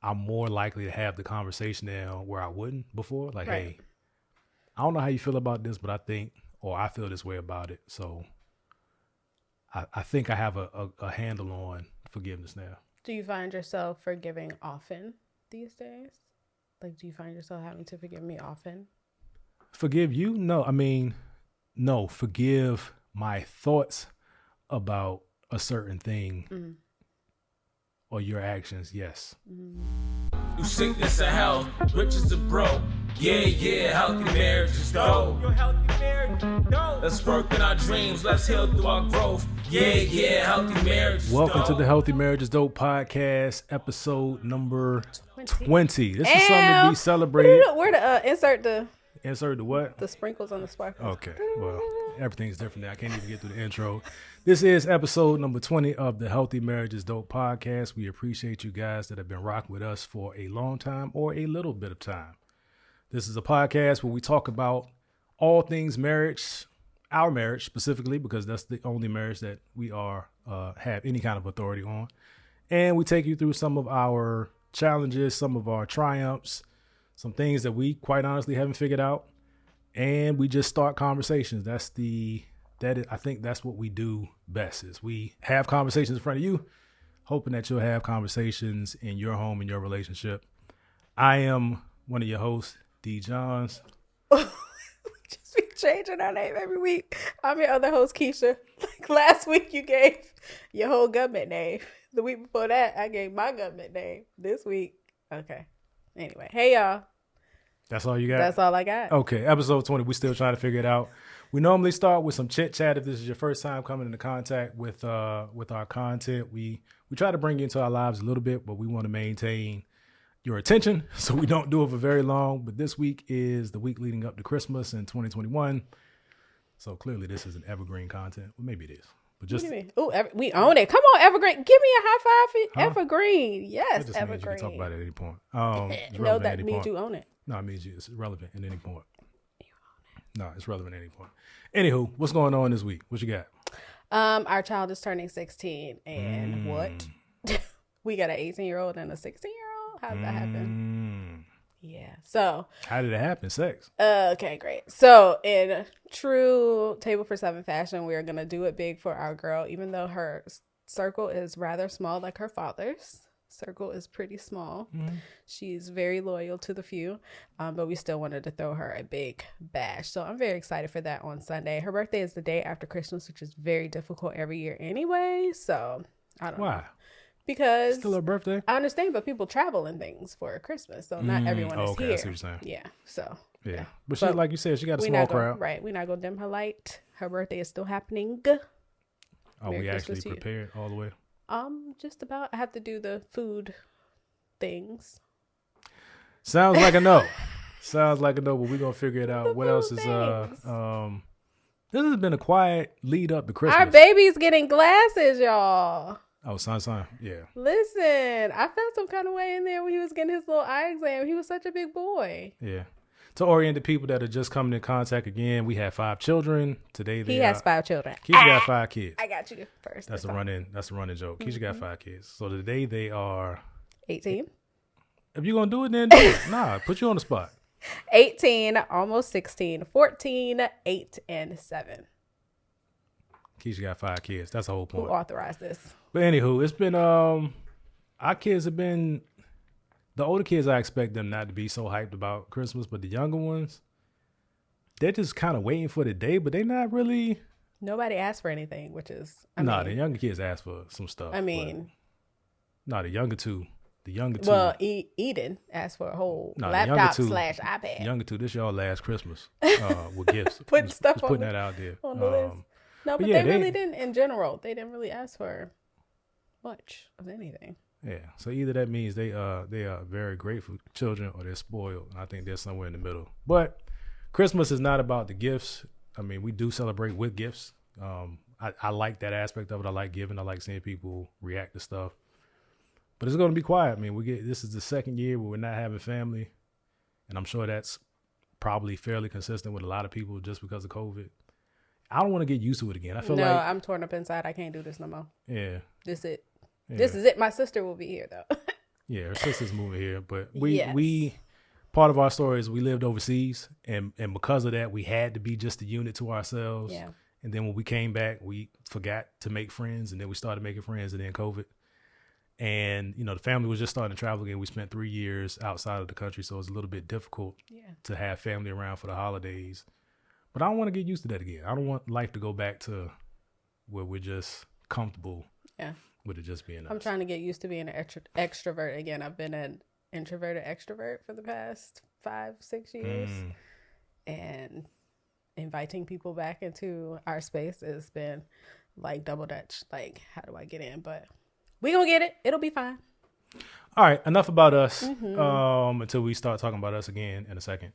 I'm more likely to have the conversation now where I wouldn't before. Like, Right. hey, I don't know how you feel about this, but I feel this way about it. So I think I have a handle on forgiveness now. Do you find yourself forgiving often these days? Like, do you find yourself having to forgive me often? Forgive you? No, I mean, no, forgive my thoughts about a certain thing or your actions. Yes. You sickness of health, riches of broke. Yeah, healthy marriage is dope. Your healthy marriage is dope. Let's work in our dreams, let's heal through our growth. Yeah, healthy marriage is Welcome dope. to the Healthy Marriage is Dope podcast, episode number 20. This is something to be celebrated. Where to insert the what? the sprinkles on the sparkles. Okay, well, everything's different now. I can't even get through the intro. This is episode number 20 of the Healthy Marriage is Dope podcast. We appreciate you guys that have been rocking with us for a long time or a little bit of time. This is a podcast where we talk about all things marriage, our marriage specifically, because that's the only marriage that we have any kind of authority on. And we take you through some of our challenges, some of our triumphs, some things that we quite honestly haven't figured out. And we just start conversations. I think that's what we do best is we have conversations in front of you, hoping that you'll have conversations in your home, in your relationship. I am one of your hosts, D. Johns. Just be changing our name every week. I'm your other host, Keisha. Like last week, you gave your whole government name. The week before that, I gave my government name. This week, okay. Anyway, hey y'all. That's all you got? That's all I got. Okay, episode 20. We're still trying to figure it out. We normally start with some chit chat. If this is your first time coming into contact with our content, we try to bring you into our lives a little bit, but we want to maintain your attention, so we don't do it for very long. But this week is the week leading up to Christmas in 2021. So clearly this is an evergreen content. Well, maybe it is. But just What do you mean? Oh, we own it. Come on, Evergreen. Give me a high five for Evergreen. Yes, that just Evergreen. means you can talk about it at any point. It's No, relevant that at any means point. you own it. No, it means it's relevant at any point. No, it's relevant at any point. Anywho, what's going on this week? What you got? Our child is turning 16, and what? We got an 18-year-old and a 16-year-old. How did that happen? Yeah. So. How did it happen? Sex. Okay, great. So in true Table for Seven fashion, we're gonna do it big for our girl, even though her circle is rather small, like her father's circle is pretty small. She's very loyal to the few, but we still wanted to throw her a big bash. So I'm very excited for that on Sunday. Her birthday is the day after Christmas, which is very difficult every year anyway. So I don't know. Why? Because Still her birthday? I understand, but people travel and things for Christmas, so not everyone is okay, here. I see what you're saying. Yeah, so Yeah. But she, like you said, she got a small crowd. Right, we're not gonna dim her light. Her birthday is still happening. Are Merry we Christmas actually to you. prepared all the way? Just about. I have to do the food things. Sounds like a no. Sounds like a no, but we're gonna figure it out. The What else food is things. This has been a quiet lead up to Christmas. Our baby's getting glasses, y'all. Oh, son. Yeah. Listen, I felt some kind of way in there when he was getting his little eye exam. He was such a big boy. Yeah. To orient the people that are just coming in contact again, we have 5 children. Today He has 5 children. Keisha got 5 kids. I got you first. That's a running joke. Keisha got 5 kids. So today they are 18. If you're gonna do it, then do it. Nah, put you on the spot. 18, almost 16, 14, 8, and 7. Keisha got 5 kids. That's the whole Who point. authorized this? But anywho, it's been our kids have been the older kids. I expect them not to be so hyped about Christmas, but the younger ones, they're just kind of waiting for the day, but they're not really. Nobody asked for anything, which is The younger kids asked for some stuff. I mean, the younger two. Well, Eden asked for a whole the laptop younger two- /iPad. The younger two. This y'all last Christmas with gifts. Putting stuff just on putting the- that out there. on the list. No, but yeah, they really didn't. In general, they didn't really ask for much of anything. Yeah, so either that means they are very grateful children or they're spoiled. I think they're somewhere in the middle. But Christmas is not about the gifts. I mean, we do celebrate with gifts. I like that aspect of it. I like giving. I like seeing people react to stuff. But it's going to be quiet. I mean, this is the second year where we're not having family, and I'm sure that's probably fairly consistent with a lot of people just because of COVID. I don't want to get used to it again. I feel like I'm torn up inside. I can't do this no more. yeah. This it. Yeah. This is it. My sister will be here though. Yeah, her sister's moving here, but Yes. we part of our story is we lived overseas, and because of that, we had to be just a unit to ourselves. Yeah. And then when we came back, we forgot to make friends, and then we started making friends, and then COVID. And, the family was just starting to travel again. We spent 3 years outside of the country, so it was a little bit difficult to have family around for the holidays. But I don't want to get used to that again. I don't want life to go back to where we're just comfortable with it just being us. I'm trying to get used to being an extrovert again. I've been an introverted extrovert for the past 5-6 years. And inviting people back into our space has been like double dutch. Like, how do I get in? But we gonna get it. It'll be fine. All right, enough about us. Until we start talking about us again in a second.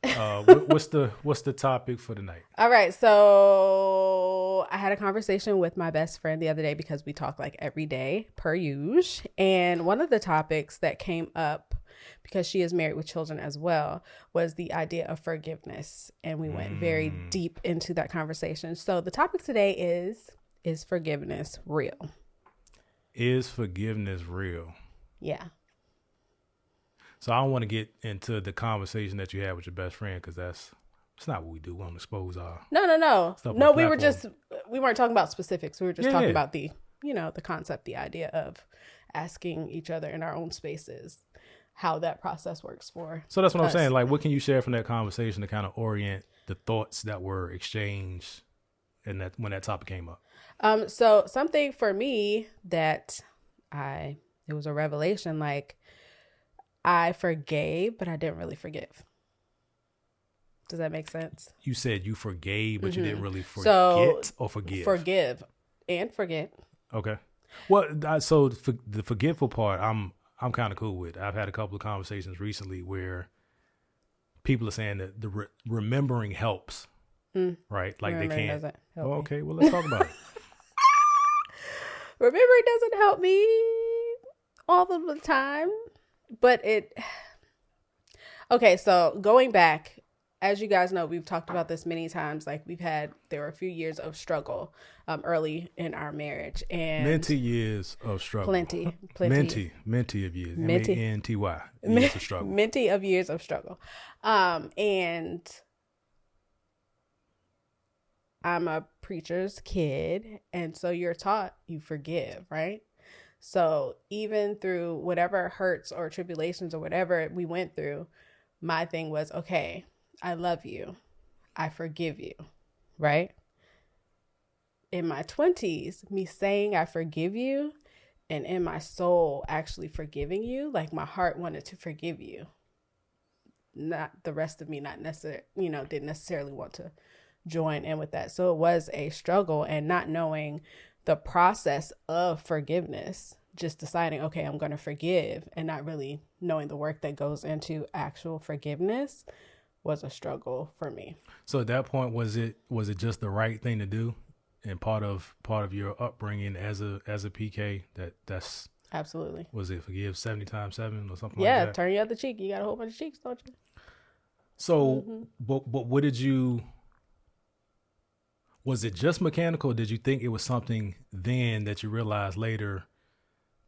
What's the topic for tonight? All right, so I had a conversation with my best friend the other day because we talk like every day per usual. And one of the topics that came up, because she is married with children as well, was the idea of forgiveness. And we went very deep into that conversation. So the topic today is forgiveness real? Is forgiveness real? Yeah. So I don't want to get into the conversation that you had with your best friend, because it's not what we do. We don't expose our No. stuff on No, the we weren't talking about specifics. We were just talking Yeah. about the concept, the idea of asking each other in our own spaces how that process works for. So that's what us. I'm saying. Like, what can you share from that conversation to kind of orient the thoughts that were exchanged and that when that topic came up? So something for me that it was a revelation, like I forgave, but I didn't really forgive. Does that make sense? You said you forgave, but you didn't really forget or forgive. Forgive and forget. Okay. Well, so the forgetful part, I'm kind of cool with. I've had a couple of conversations recently where people are saying that the remembering helps, right? Like they can't. Doesn't help me. Okay, well, let's talk about it. Remembering doesn't help me all of the time, but okay, so going back, as you guys know, we've talked about this many times. Like there were a few years of struggle early in our marriage, and Minty years of struggle. Plenty Minty of years. Menty years of struggle. Minty of years of struggle. And I'm a preacher's kid, and so you're taught you forgive, right? So even through whatever hurts or tribulations or whatever we went through, my thing was, okay, I love you. I forgive you, right? In my 20s, me saying I forgive you and in my soul actually forgiving you, like my heart wanted to forgive you. Not the rest of me, not necessarily, didn't necessarily want to join in with that. So it was a struggle, and not knowing the process of forgiveness, just deciding, okay, I'm going to forgive, and not really knowing the work that goes into actual forgiveness was a struggle for me. So at that point, was it just the right thing to do, and part of your upbringing as a PK that's absolutely. Was it forgive 70 times 7 or something like that? Yeah, turn your other cheek. You got a whole bunch of cheeks, don't you? So, but what did you? Was it just mechanical? Or did you think it was something then that you realized later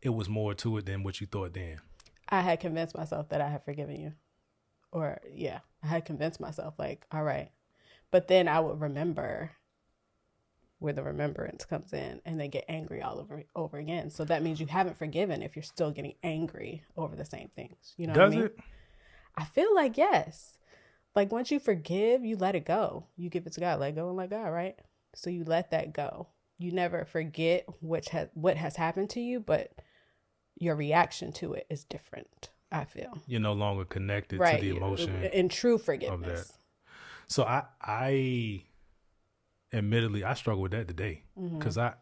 it was more to it than what you thought then? I had convinced myself that I had forgiven you. Or, yeah, I had convinced myself, like, all right. But then I would remember where the remembrance comes in and then get angry all over again. So that means you haven't forgiven if you're still getting angry over the same things. You know what I mean? Does it? I feel like yes. Like once you forgive, you let it go. You give it to God, let go and let God, right? So you let that go. You never forget what has happened to you, but your reaction to it is different, I feel. You're no longer connected to the emotion. In true forgiveness. Of that. So I admittedly, I struggle with that today. Because I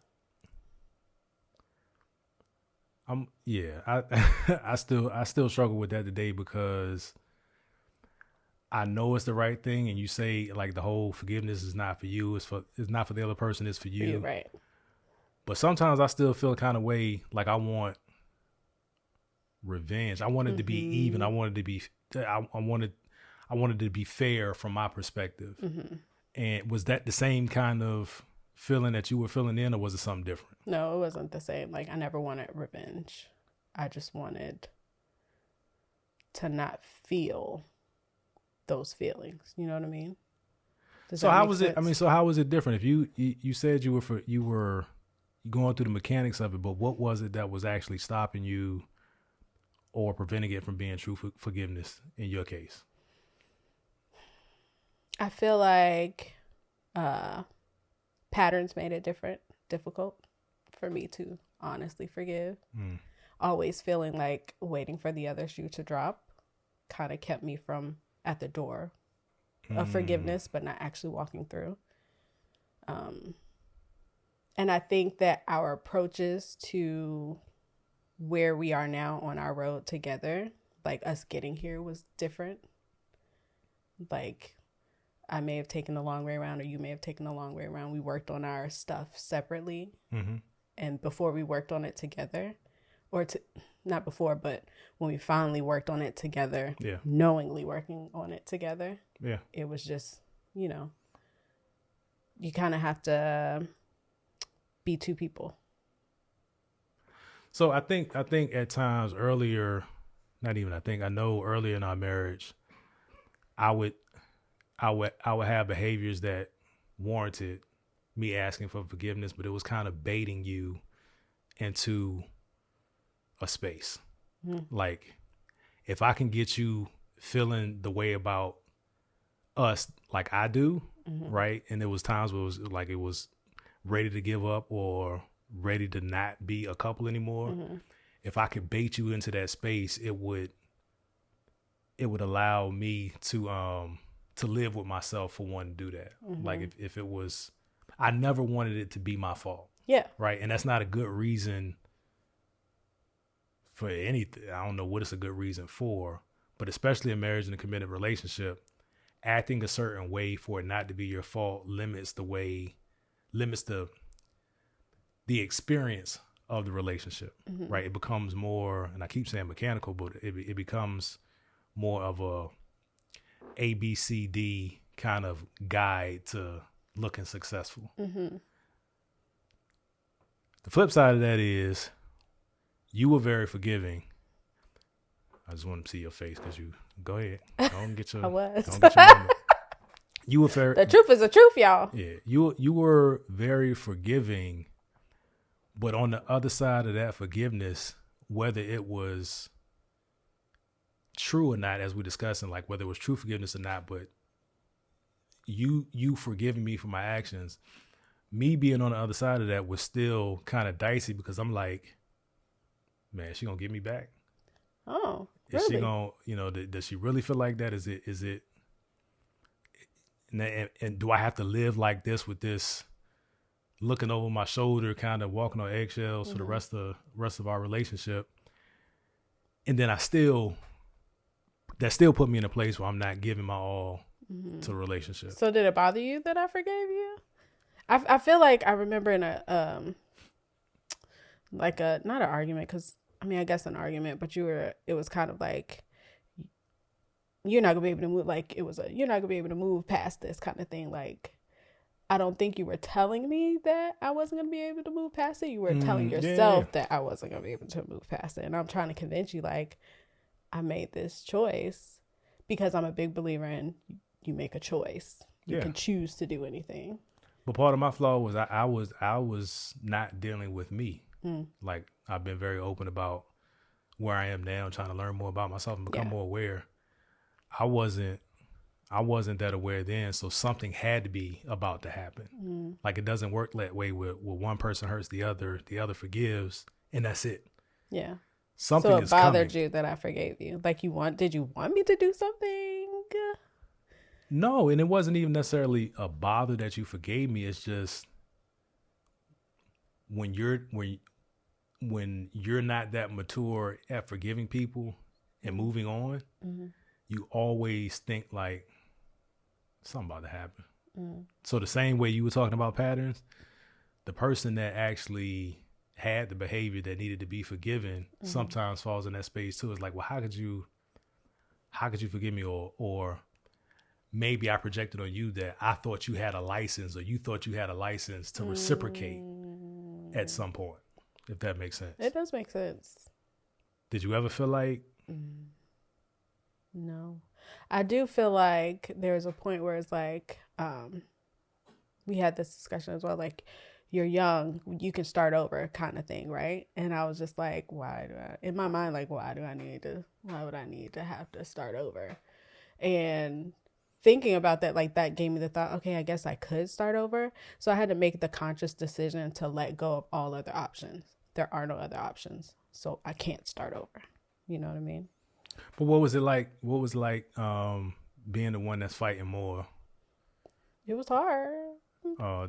still struggle with that today, because I know it's the right thing, and you say like the whole forgiveness is not for you, it's not for the other person, it's for you. Right. But sometimes I still feel kind of way like I want revenge. I wanted to be even. I wanted to be fair from my perspective. And was that the same kind of feeling that you were feeling then, or was it something different? No, it wasn't the same. Like I never wanted revenge. I just wanted to not feel those feelings. You know what I mean? So how was it? I mean, so how was it different? If you said you were going through the mechanics of it, but what was it that was actually stopping you or preventing it from being true forgiveness in your case? I feel like patterns made it difficult for me to honestly forgive. Always feeling like waiting for the other shoe to drop kind of kept me from at the door of forgiveness, but not actually walking through. And I think that our approaches to where we are now on our road together, like us getting here, was different. Like, I may have taken the long way around, or you may have taken the long way around. We worked on our stuff separately. And before we worked on it together, not before, but when we finally worked on it together, knowingly working on it together, it was just, you know, you kind of have to be two people. So I think at times earlier, I know earlier in our marriage, I would have behaviors that warranted me asking for forgiveness, but it was kind of baiting you into a space. Like, if I can get you feeling the way about us like I do, right? And there was times where it was ready to give up or ready to not be a couple anymore. If I could bait you into that space, it would allow me to live with myself for wanting to do that. Like, if it was, I never wanted it to be my fault. Yeah. Right. And that's not a good reason for anything. I don't know what it's a good reason for, but especially in marriage and a committed relationship, acting a certain way for it not to be your fault limits the experience of the relationship, right? It becomes more, and I keep saying mechanical, but it becomes more of a ABCD kind of guide to looking successful. The flip side of that is, you were very forgiving. I just want to see your face because you go ahead. Don't get your. I was. Don't get your moment. You were very. The truth is the truth, y'all. Yeah, you were very forgiving, but on the other side of that forgiveness, whether it was true or not, as we're discussing, like whether it was true forgiveness or not, but you forgiving me for my actions, me being on the other side of that was still kind of dicey, because I'm like, man, is she gonna get me back? Oh, is really? she gonna, does she really feel like that? Is it? And do I have to live like this, with this looking over my shoulder, kind of walking on eggshells for the rest of our relationship? And then that still put me in a place where I'm not giving my all to the relationship. So did it bother you that I forgave you? I feel like I remember in a not an argument, because I guess an argument, but it was kind of like, you're not gonna be able to move, like you're not gonna be able to move past this kind of thing. Like, I don't think you were telling me that I wasn't gonna be able to move past it. You were telling yourself that I wasn't gonna be able to move past it. And I'm trying to convince you, like, I made this choice, because I'm a big believer in, you make a choice. You can choose to do anything. But part of my flaw was I was not dealing with me. Like, I've been very open about where I am now, trying to learn more about myself and become more aware. I wasn't that aware then, so something had to be about to happen. Like, it doesn't work that way where one person hurts the other forgives, and that's it. Yeah. Something so it is bothered coming. you that I forgave you. Like, did you want me to do something? No, and it wasn't even necessarily a bother that you forgave me. It's just when you're not that mature at forgiving people and moving on, you always think like something about to happen. So the same way you were talking about patterns, the person that actually had the behavior that needed to be forgiven sometimes falls in that space too. It's like, well, how could you forgive me? Or maybe I projected on you that I thought you had a license, or you thought you had a license to reciprocate at some point, if that makes sense. It does make sense. Did you ever feel like No. I do feel like there's a point where it's like, we had this discussion as well, like, you're young, you can start over kind of thing, right? And I was just like, in my mind, like, why would I need to have to start over? And thinking about that, like, that gave me the thought, okay, I guess I could start over. So I had to make the conscious decision to let go of all other options. There are no other options. So I can't start over. You know what I mean? But what was it like? What was it like being the one that's fighting more It was hard.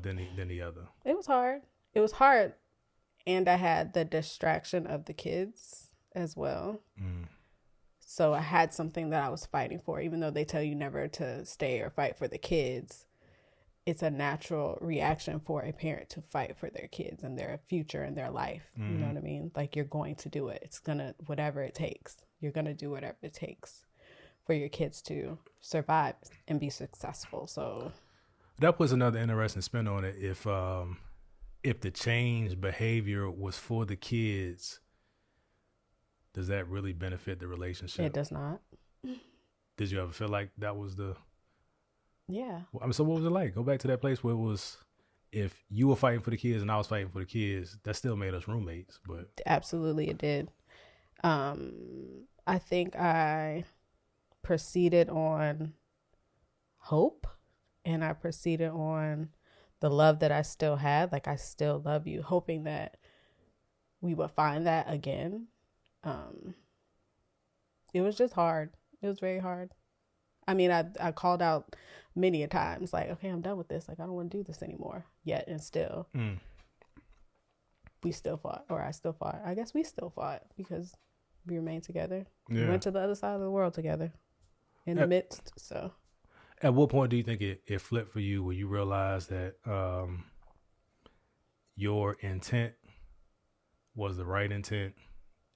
than the other? It was hard. It was hard. And I had the distraction of the kids as well. So I had something that I was fighting for, even though they tell you never to stay or fight for the kids. It's a natural reaction for a parent to fight for their kids and their future and their life. You know what I mean? Like, you're going to do it. It's going to, whatever it takes. You're going to do whatever it takes for your kids to survive and be successful. So that puts another interesting spin on it. If the change behavior was for the kids, does that really benefit the relationship? it does not. Did you ever feel like that was the... Yeah. I mean, so what was it like? Go back to that place where it was, if you were fighting for the kids and I was fighting for the kids, that still made us roommates. But Absolutely, it did. I think I proceeded on hope, and I proceeded on the love that I still had. Like, I still love you, hoping that we would find that again. It was just hard. It was very hard. I mean, I called out many a times, like, okay, I'm done with this. Like, I don't want to do this anymore. Yet and still, we still fought, or I still fought. I guess we still fought because we remained together. Yeah. We went to the other side of the world together in the midst. So, at what point do you think it flipped for you, where you realized that your intent was the right intent,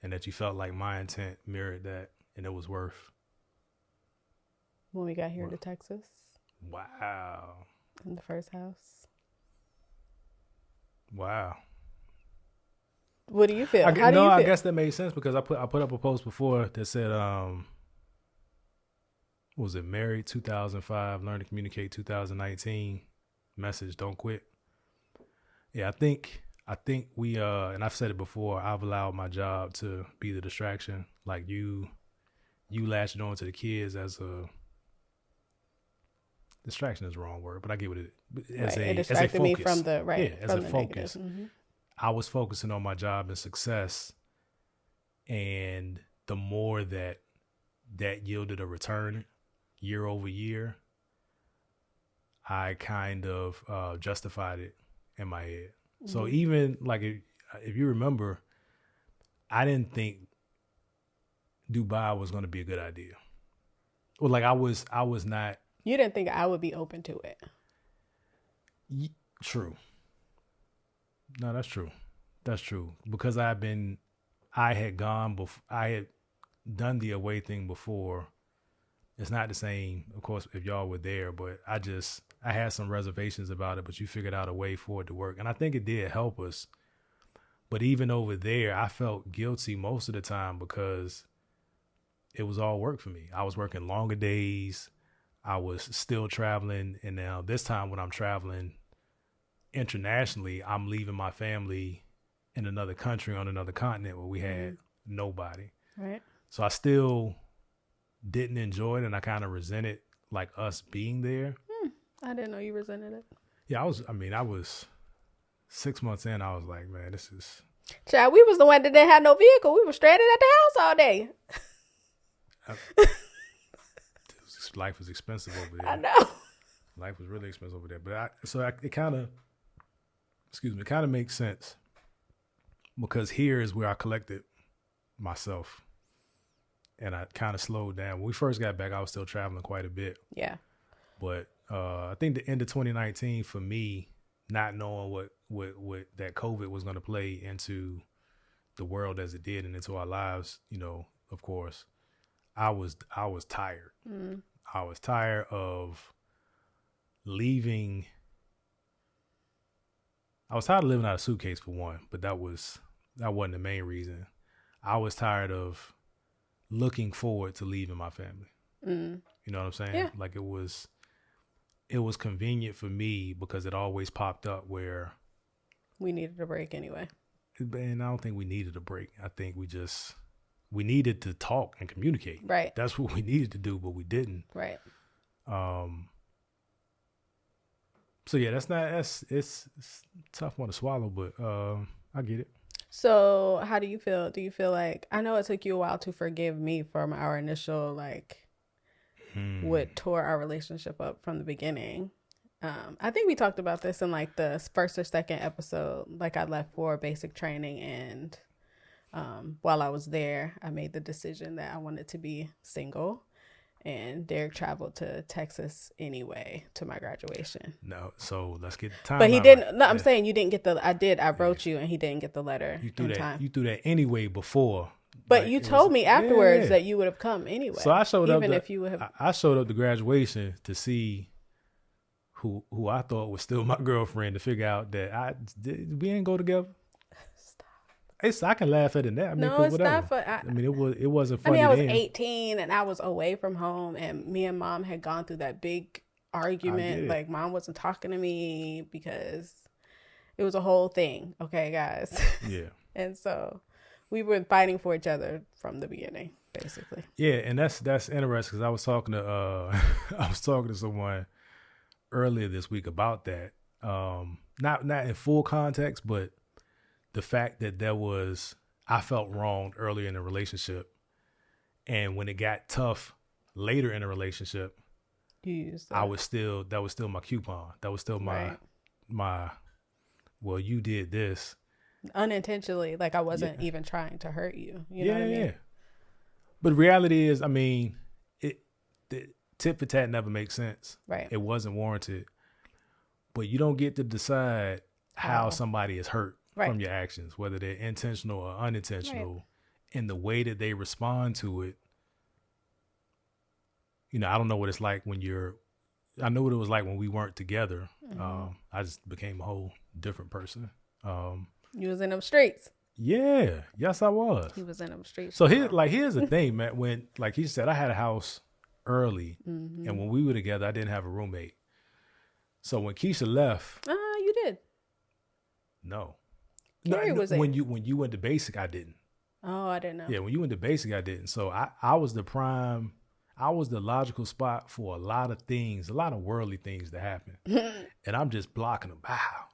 and that you felt like my intent mirrored that, and it was worth? When we got here to Texas. Wow. In the first house. Wow. What do you feel? How do you feel? I guess that made sense, because I put up a post before that said, what was it, married 2005, learn to communicate 2019, message, don't quit. Yeah, I think we and I've said it before, I've allowed my job to be the distraction. Like, you latched on to the kids as a distraction is the wrong word, but I get what it as right. a It distracted as a focus. me from the right. Yeah, as a focus. I was focusing on my job and success, and the more that yielded a return year over year, I kind of justified it in my head. So even like if you remember, I didn't think Dubai was going to be a good idea. Well, like I was not. You didn't think I would be open to it. True. No, that's true. That's true. Because I had done the away thing before. It's not the same, of course, if y'all were there, but I had some reservations about it, but you figured out a way for it to work. And I think it did help us. But even over there, I felt guilty most of the time because it was all work for me. I was working longer days. I was still traveling. And now this time when I'm traveling internationally, I'm leaving my family in another country on another continent where we had nobody. Right. So I still didn't enjoy it, and I kind of resented like us being there. I didn't know you resented it. Yeah, I was 6 months in. I was like, man, this is... Child, we was the one that didn't have no vehicle. We were stranded at the house all day. Life was expensive over there. I know. Life was really expensive over there. But it kind of makes sense, because here is where I collected myself, and I kind of slowed down. When we first got back, I was still traveling quite a bit. Yeah. But I think the end of 2019 for me, not knowing what that COVID was going to play into the world as it did and into our lives, of course, I was tired. I was tired of leaving. I was tired of living out of a suitcase, for one, but that wasn't the main reason. I was tired of looking forward to leaving my family. Mm. You know what I'm saying? Yeah. Like it was convenient for me because it always popped up where we needed a break anyway. And I don't think we needed a break. I think we needed to talk and communicate. Right. That's what we needed to do, but we didn't. Right. So yeah, it's a tough one to swallow, but I get it. So how do you feel? Do you feel like, I know it took you a while to forgive me from our initial, like, what tore our relationship up from the beginning. I think we talked about this in like the first or second episode. Like I left for basic training, and while I was there, I made the decision that I wanted to be single. And Derek traveled to Texas anyway to my graduation. No, so let's get the time. But he didn't. Right. No, I'm saying you didn't get the. I did. I wrote you, and he didn't get the letter in time. You threw that anyway before. But like, you told me afterwards that you would have come anyway. So I showed up. Even if you would have. I showed up to graduation to see who I thought was still my girlfriend, to figure out that we ain't go together. I can laugh at it now. I mean, no, it's whatever. not funny. I mean, it wasn't funny. I mean, I was then. 18 and I was away from home, and me and mom had gone through that big argument. Like mom wasn't talking to me because it was a whole thing. Okay, guys. Yeah. And so we were fighting for each other from the beginning, basically. Yeah, and that's interesting because I was talking to someone earlier this week about that. Not in full context, but the fact that I felt wronged earlier in the relationship, and when it got tough later in the relationship, that was still my coupon. That was still my well, you did this unintentionally. Like I wasn't even trying to hurt you. You know what I mean? Yeah. But reality is, I mean, the tit for tat never makes sense. Right. It wasn't warranted. But you don't get to decide how somebody is hurt from your actions, whether they're intentional or unintentional, and the way that they respond to it. You know, I don't know what it's like I know what it was like when we weren't together. Mm-hmm. I just became a whole different person. You was in them streets. Yeah. Yes, I was. He was in them streets. So here's the thing, man. When, like he said, I had a house early, and when we were together, I didn't have a roommate. So when Keisha left, you did. No. Carrie was when you went to basic, I didn't. Oh, I didn't know. Yeah, when you went to basic, I didn't. So I was the logical spot for a lot of things, a lot of worldly things to happen. And I'm just blocking them.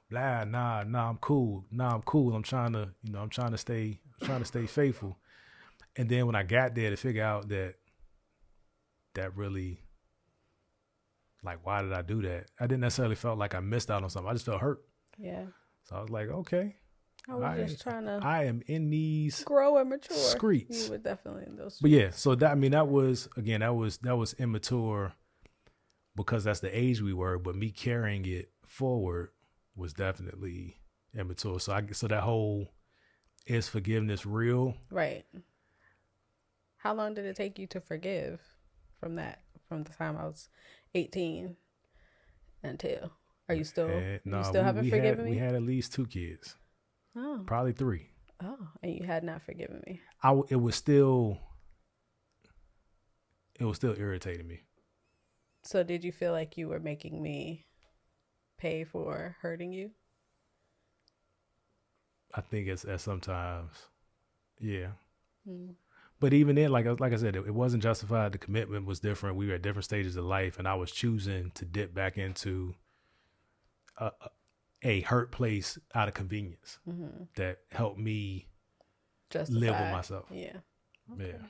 Blah, nah, I'm cool. I'm trying to stay faithful. And then when I got there to figure out that really, like, why did I do that? I didn't necessarily felt like I missed out on something. I just felt hurt. Yeah. So I was like, okay. I was just trying to. I am in these grow and mature. Streets. You were definitely in those streets. But yeah, so that was immature because that's the age we were. But me carrying it forward was definitely immature. So that whole, is forgiveness real? Right. How long did it take you to forgive from the time I was 18 until? Are you still? Haven't forgiven me? We had at least 2 kids. Oh. Probably 3. Oh, and you had not forgiven me. It was still irritating me. So did you feel like you were making me pay for hurting you? I think it's sometimes, yeah. But even then, like I said, it wasn't justified. The commitment was different. We were at different stages of life, and I was choosing to dip back into a hurt place out of convenience that helped me live with myself. Yeah. Okay. Yeah.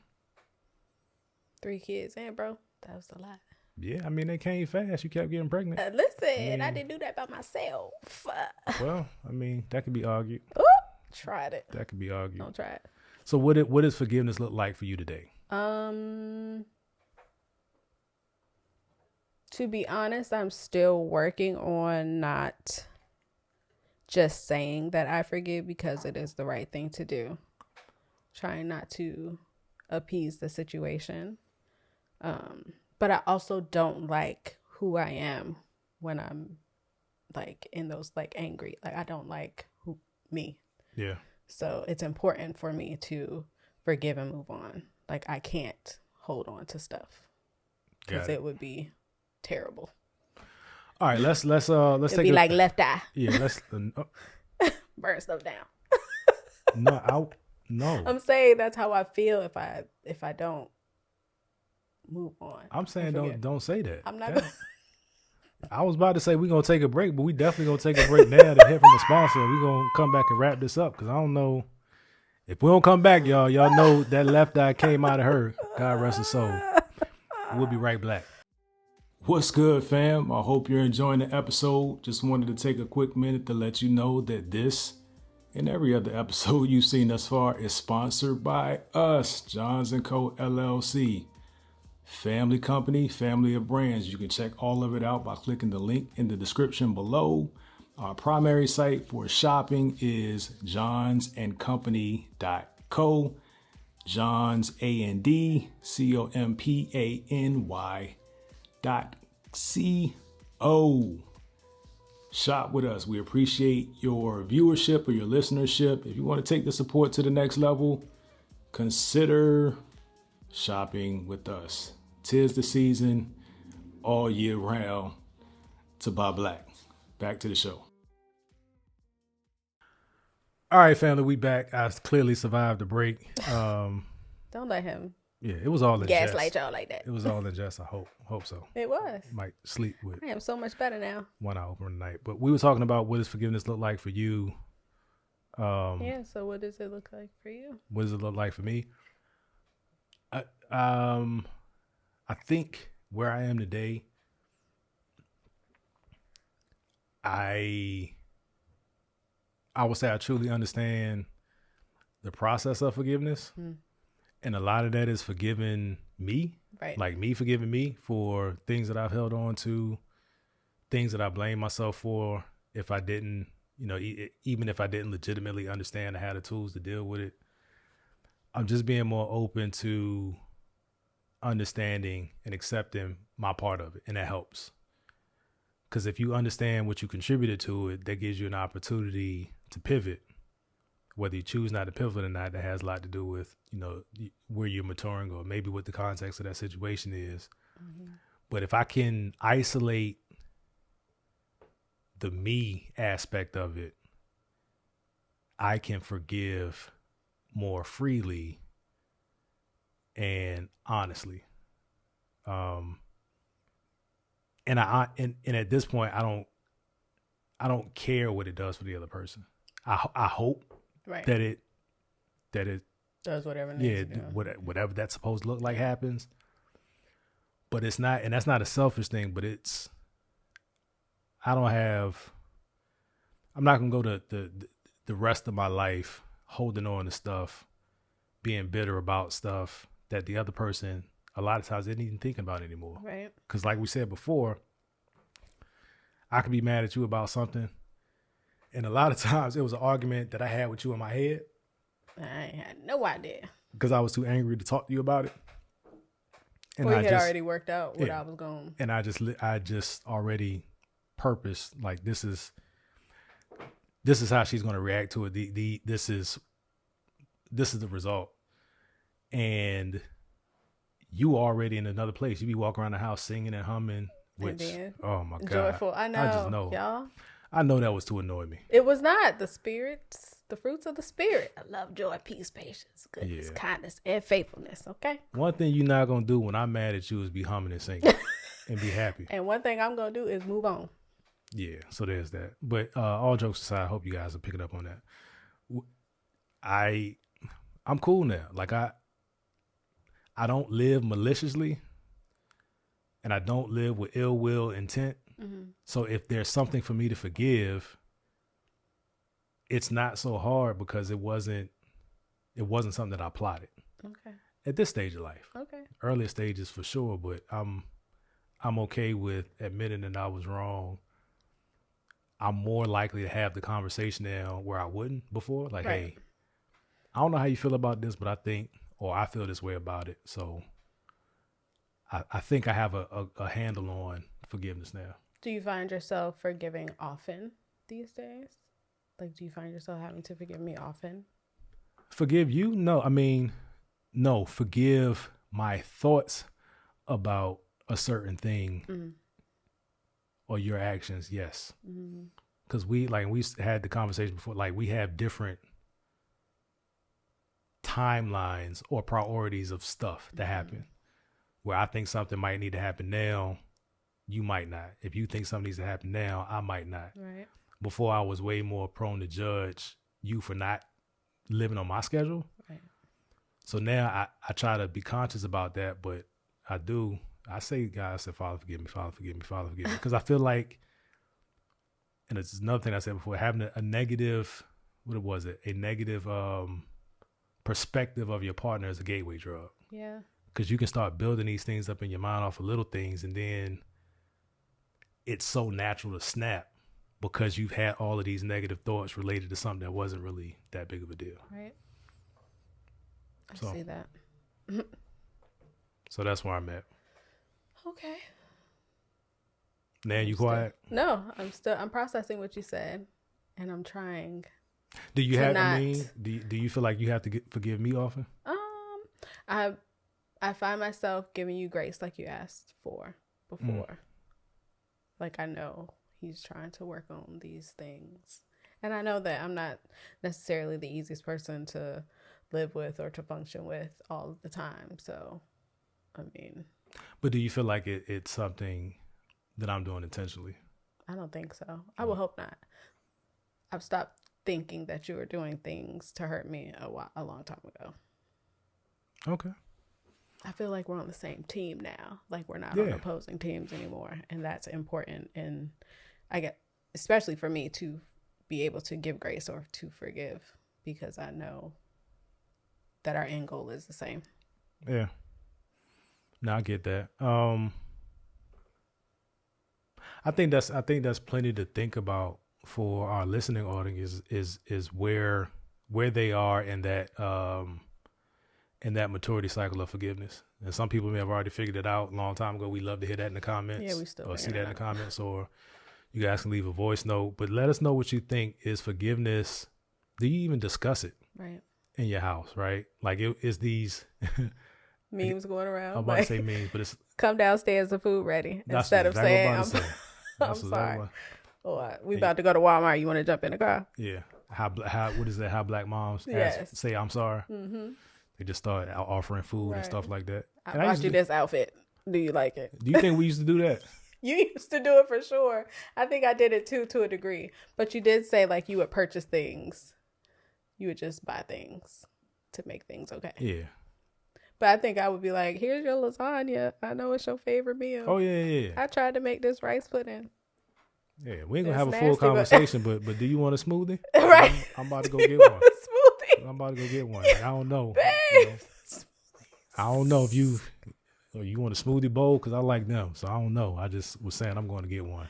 3 kids, bro, that was a lot. Yeah, I mean, they came fast. You kept getting pregnant. Listen, I didn't do that by myself. Well, I mean, that could be argued. Ooh, tried it. That could be argued. Don't try it. So what does forgiveness look like for you today? To be honest, I'm still working on not just saying that I forgive because it is the right thing to do. Trying not to appease the situation. But I also don't like who I am when I'm like in those like angry. Like I don't like me. Yeah. So it's important for me to forgive and move on. Like I can't hold on to stuff. because it would be terrible. All right, let's It'd take be like Left Eye. Yeah, let's Burn stuff down. No. I'm saying that's how I feel if I don't move on. I'm saying don't say that. I'm not. I was about to say we're gonna take a break, but we definitely gonna take a break now to hear from the sponsor. We're gonna come back and wrap this up because I don't know if we don't come back, y'all know that left eye came out of her. God rest her soul. We'll be right back. What's good, fam? I hope you're enjoying the episode. Just wanted to take a quick minute to let you know that this and every other episode you've seen thus far is sponsored by us, Johns & Co. LLC. Family company, family of brands. You can check all of it out by clicking the link in the description below. Our primary site for shopping is johnsandcompany.co. Johns, ANDCOMPANY.co. Shop with us. We appreciate your viewership or your listenership. If you want to take the support to the next level, consider shopping with us. 'Tis the season all year round to buy black. Back to the show. All right, family, we back. I clearly survived the break. Don't let him. Yeah, it was all in gaslight jest. y'all like that. It was all in jest. I hope so. It was. Might sleep with. I am so much better now. 1 hour per night. But we were talking about what does forgiveness look like for you. Yeah. So what does it look like for you? What does it look like for me? I think where I am today, I would say I truly understand the process of forgiveness. And a lot of that is forgiving me, right? Like me forgiving me for things that I've held on to, things that I blame myself for if I didn't, even if I didn't legitimately understand I had the tools to deal with it. I'm just being more open to understanding and accepting my part of it. And that helps. Because if you understand what you contributed to it, that gives you an opportunity to pivot. Whether you choose not to pivot or not, that has a lot to do with, where you're maturing or maybe what the context of that situation is. Mm-hmm. But if I can isolate the me aspect of it, I can forgive more freely and honestly. And at this point, I don't care what it does for the other person. I hope that it does whatever it needs to do. Whatever that's supposed to look like happens. But it's not, and that's not a selfish thing, but I'm not gonna go the rest of my life holding on to stuff, being bitter about stuff that the other person a lot of times isn't even thinking about anymore. Right. Because like we said before, I could be mad at you about something, and a lot of times it was an argument that I had with you in my head. I ain't had no idea. Because I was too angry to talk to you about it. And I had already worked out what I was going. And I just already purposed, like, this is how she's going to react to it. This is the result. And you already in another place. You be walking around the house singing and humming. Which, oh my God. Joyful. I know. I just know. Y'all. I know that was to annoy me. It was not. The spirits, the fruits of the spirit. I love joy, peace, patience, goodness, kindness, and faithfulness. Okay. One thing you're not going to do when I'm mad at you is be humming and singing and be happy. And one thing I'm going to do is move on. Yeah. So there's that. But all jokes aside, I hope you guys are picking up on that. I'm cool now. Like I don't live maliciously and I don't live with ill will intent. Mm-hmm. So if there's something for me to forgive, it's not so hard because it wasn't something that I plotted. Okay. At this stage of life. Okay. Earlier stages for sure, but I'm okay with admitting that I was wrong. I'm more likely to have the conversation now where I wouldn't before. Like, right. Hey, I don't know how you feel about this, but I feel this way about it. So I think I have a handle on forgiveness now. Do you find yourself forgiving often these days? Like, do you find yourself having to forgive me often? Forgive you? No. I mean, no. Forgive my thoughts about a certain thing or your actions, yes. Because we had the conversation before, like we have different timelines or priorities of stuff to happen. Where I think something might need to happen now, you might not. If you think something needs to happen now, I might not. Right. Before I was way more prone to judge you for not living on my schedule. Right. So now I try to be conscious about that, but I say, God, I said, Father, forgive me, Father, forgive me, Father, forgive me. Because I feel like, and it's another thing I said before, having a negative, what was it? A negative perspective of your partner is a gateway drug. Yeah. Because you can start building these things up in your mind off of little things, and then it's so natural to snap because you've had all of these negative thoughts related to something that wasn't really that big of a deal. Right. I see that. So that's where I'm at. Okay. Nan, you quiet? No, I'm processing what you said, and I'm trying. Do you have? I mean, do you feel like you have to forgive me often? I find myself giving you grace like you asked for before. Like I know he's trying to work on these things, and I know that I'm not necessarily the easiest person to live with or to function with all the time. So, I mean. But do you feel like it's something that I'm doing intentionally? I don't think so. I will hope not. I've stopped thinking that you were doing things to hurt me a long time ago. Okay. I feel like we're on the same team now. Like we're not on opposing teams anymore. And that's important. And I get, especially for me to be able to give grace or to forgive, because I know that our end goal is the same. Yeah. No, I get that. I think that's plenty to think about for our listening audience is where they are in that maturity cycle of forgiveness. And some people may have already figured it out a long time ago. We love to hear that in the comments. Yeah, we still or see that in the comments, or you guys can leave a voice note. But let us know what you think is forgiveness. Do you even discuss it in your house, right? Like it's these memes going around. I'm about to say memes, but it's come downstairs, the food ready. Instead of saying I'm sorry. We about to go to Walmart. You want to jump in the car? Yeah. How what is that? How black moms say I'm sorry. Mm-hmm. They just start offering food and stuff like that. I bought you this outfit. Do you like it? Do you think we used to do that? You used to do it for sure. I think I did it too, to a degree. But you did say like you would purchase things. You would just buy things to make things okay. Yeah. But I think I would be like, here's your lasagna. I know it's your favorite meal. Oh, yeah. I tried to make this rice pudding. Yeah, we ain't going to have a full conversation, but do you want a smoothie? Right. I'm about to go get one. Smoothie. I'm about to go get one. I don't know. Babe. I don't know if you want a smoothie bowl, because I like them. So I don't know. I just was saying I'm going to get one.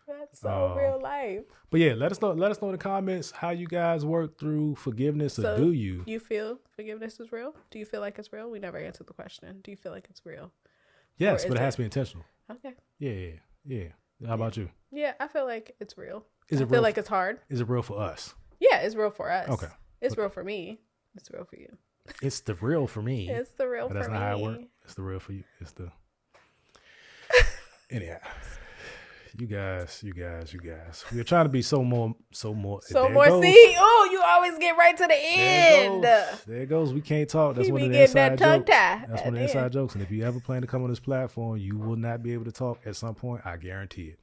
That's so real life. But yeah, let us know in the comments how you guys work through forgiveness, or do you? You feel forgiveness is real? Do you feel like it's real? We never answered the question. Do you feel like it's real? Yes, but it has to be intentional. Okay. Yeah. How about you? Yeah, I feel like it's real. I feel like it's hard. Is it real for us? Yeah, it's real for us. Okay. It's real for me. It's real for you. It's the real for me. It's the real for me. That's not how it works. It's the real for you. It's the... Anyhow. You guys. We're trying to be so more. See, oh, you always get right to the end. There it goes. We can't talk. That's one of the inside jokes. That's one of the inside jokes. And if you ever plan to come on this platform, you will not be able to talk at some point. I guarantee it.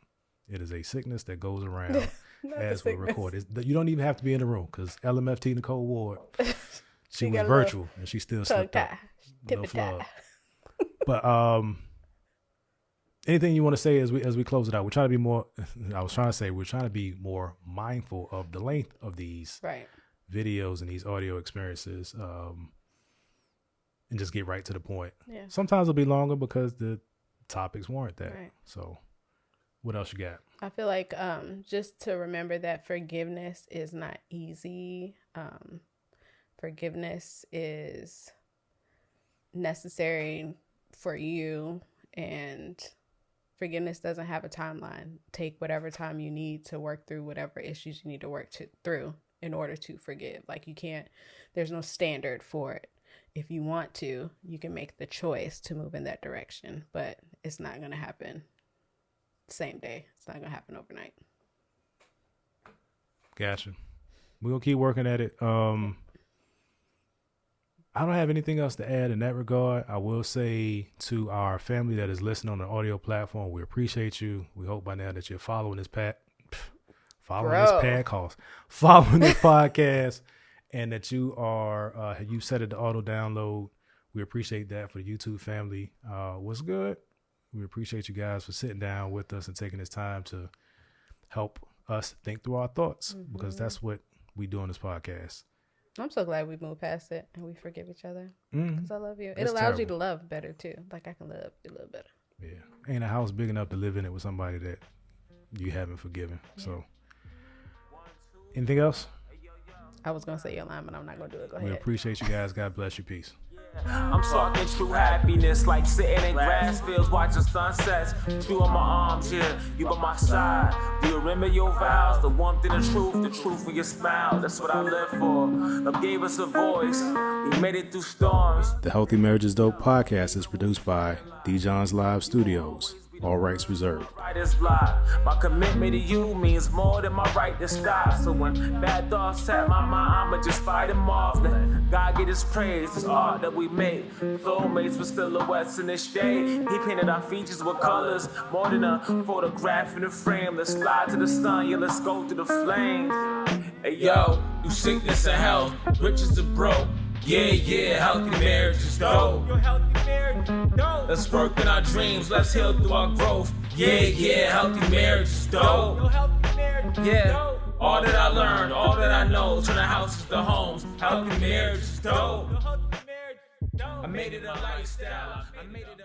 It is a sickness that goes around as we record. You don't even have to be in the room, because LMFT Nicole Ward, she was virtual and she still slipped up. But anything you want to say as we close it out? We're trying to be more. I was trying to say we're trying to be more mindful of the length of these videos and these audio experiences, and just get right to the point. Yeah. Sometimes it'll be longer because the topics warrant that. Right. So, what else you got? I feel like just to remember that forgiveness is not easy. Forgiveness is necessary for you, and forgiveness doesn't have a timeline. Take whatever time you need to work through whatever issues you need to work through in order to forgive. Like there's no standard for it. If you want to, you can make the choice to move in that direction, but it's not going to happen same day. It's not going to happen overnight. Gotcha. We're going to keep working at it. I don't have anything else to add in that regard. I will say to our family that is listening on the audio platform, we appreciate you. We hope by now that you're following this following this podcast, and that you are you set it to auto download. We appreciate that for the YouTube family. What's good? We appreciate you guys for sitting down with us and taking this time to help us think through our thoughts, because that's what we do on this podcast. I'm so glad we moved past it and we forgive each other, because I love you. It It's allows you terrible. to love better too. Like, I can love you a little better. Yeah. Ain't a house big enough to live in it with somebody that you haven't forgiven. So, anything else? I was going to say your line, but I'm not going to do it. Go We ahead. appreciate you guys. God bless you. Peace. I'm talking true happiness, like sitting in grass fields watching sunsets. You on my arms, yeah, you by my side. Do you remember your vows? The warmth and the truth in your smile. That's what I live for. Love gave us a voice. We made it through storms. The Healthy Marriages Dope podcast is produced by D-John's Live Studios. All rights reserved. Writer's block. My commitment to you means more than my right to stop. So when bad thoughts tap my mind, I'ma just fight them off. Let God get his praise. This art that we make. Soulmates with silhouettes in the shade. He painted our features with colors. More than a photograph in a frame. Let's fly to the sun. Yeah, let's go to the flames. Hey yo, you sickness and health, riches and broke. Yeah, healthy marriage is dope. Let's work in our dreams, let's heal through our growth. Yeah, healthy marriage is dope. Yeah, all that I learned, all that I know, turn the houses to homes. Healthy marriage is dope. I made it a lifestyle. I made it a